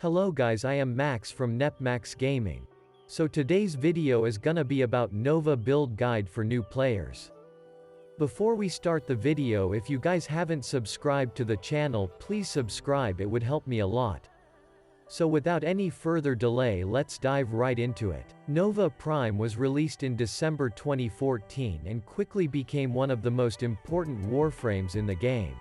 Hello guys, I am Max from NepMax Gaming. So today's video is gonna be about Nova build guide for new players. Before we start the video, if you guys haven't subscribed to the channel, please subscribe, it would help me a lot. So without any further delay, let's dive right into it. Nova Prime was released in December 2014 and quickly became one of the most important Warframes in the game.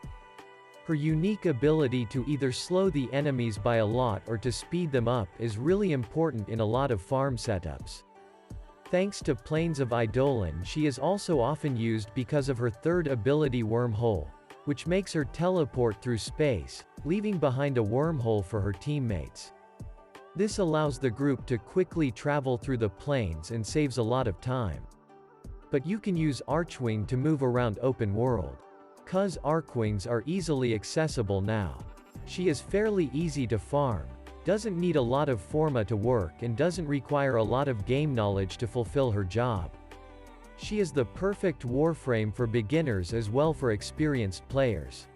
Her unique ability to either slow the enemies by a lot or to speed them up is really important in a lot of farm setups. Thanks to Plains of Eidolon, she is also often used because of her third ability Wormhole, which makes her teleport through space, leaving behind a wormhole for her teammates. This allows the group to quickly travel through the plains and saves a lot of time. But you can use Archwing to move around open world. Cause Archwings are easily accessible now. She is fairly easy to farm, doesn't need a lot of forma to work, and doesn't require a lot of game knowledge to fulfill her job. She is the perfect Warframe for beginners as well for experienced players.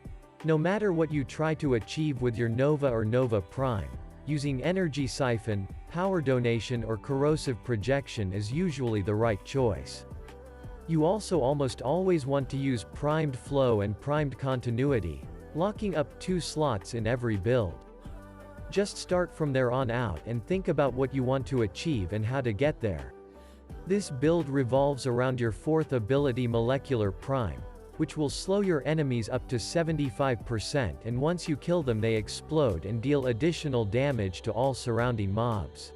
No matter what you try to achieve with your Nova or Nova Prime, using Energy Siphon, Power Donation or Corrosive Projection is usually the right choice. You also almost always want to use Primed Flow and Primed Continuity, locking up 2 slots in every build. Just start from there on out and think about what you want to achieve and how to get there. This build revolves around your 4th ability Molecular Prime, which will slow your enemies up to 75%, and once you kill them they explode and deal additional damage to all surrounding mobs.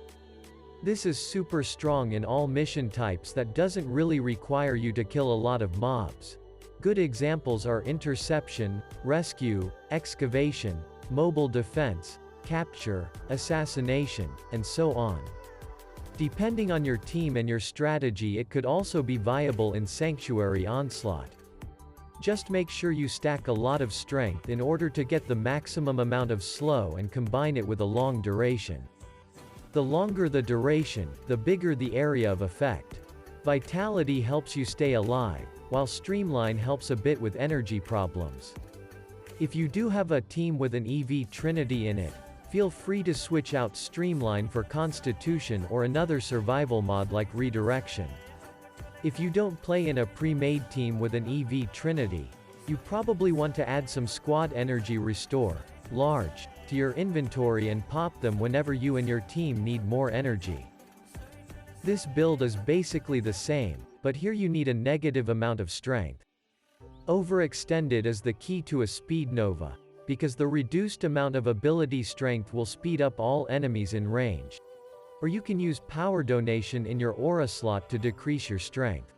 This is super strong in all mission types that doesn't really require you to kill a lot of mobs. Good examples are Interception, Rescue, Excavation, Mobile Defense, Capture, Assassination, and so on. Depending on your team and your strategy, it could also be viable in Sanctuary Onslaught. Just make sure you stack a lot of strength in order to get the maximum amount of slow and combine it with a long duration. The longer the duration, the bigger the area of effect. Vitality helps you stay alive, while Streamline helps a bit with energy problems. If you do have a team with an EV Trinity in it, feel free to switch out Streamline for Constitution or another survival mod like Redirection. If you don't play in a pre-made team with an EV Trinity, you probably want to add some Squad Energy Restore, large, to your inventory and pop them whenever you and your team need more energy. This build is basically the same, but here you need a negative amount of strength. Overextended is the key to a speed Nova, because the reduced amount of ability strength will speed up all enemies in range. Or you can use Power Donation in your aura slot to decrease your strength.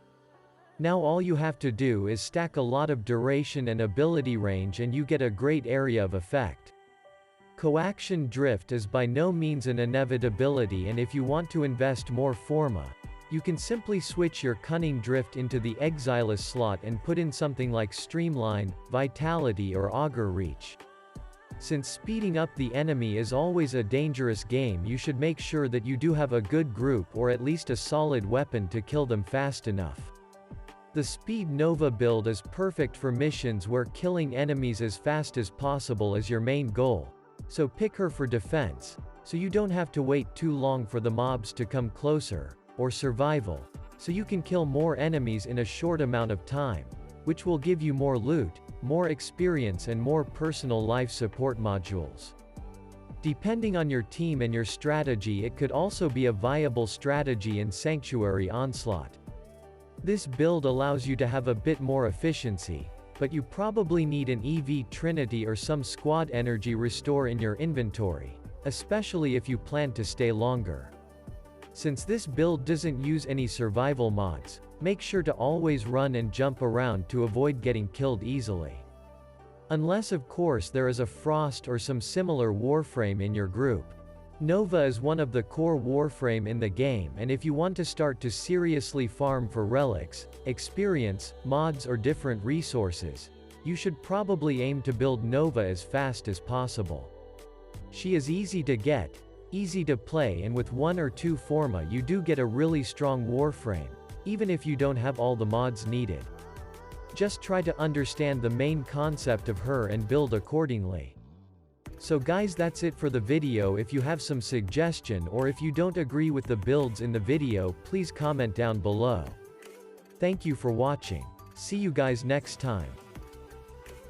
Now all you have to do is stack a lot of duration and ability range and you get a great area of effect. Coaction Drift is by no means an inevitability, and if you want to invest more forma, you can simply switch your Cunning Drift into the Exilus slot and put in something like Streamline, Vitality or Augur Reach. Since speeding up the enemy is always a dangerous game, you should make sure that you do have a good group or at least a solid weapon to kill them fast enough. The Speed Nova build is perfect for missions where killing enemies as fast as possible is your main goal. So pick her for defense, so you don't have to wait too long for the mobs to come closer, or survival, so you can kill more enemies in a short amount of time, which will give you more loot, more experience and more personal life support modules. Depending on your team and your strategy, it could also be a viable strategy in Sanctuary Onslaught. This build allows you to have a bit more efficiency, but you probably need an EV Trinity or some Squad Energy Restore in your inventory, especially if you plan to stay longer. Since this build doesn't use any survival mods, make sure to always run and jump around to avoid getting killed easily. Unless of course there is a Frost or some similar Warframe in your group. Nova is one of the core Warframe in the game, and if you want to start to seriously farm for relics, experience, mods or different resources, you should probably aim to build Nova as fast as possible. She is easy to get, easy to play, and with 1 or 2 forma you do get a really strong Warframe, even if you don't have all the mods needed. Just try to understand the main concept of her and build accordingly. So guys, that's it for the video. If you have some suggestion or if you don't agree with the builds in the video, please comment down below. Thank you for watching. See you guys next time.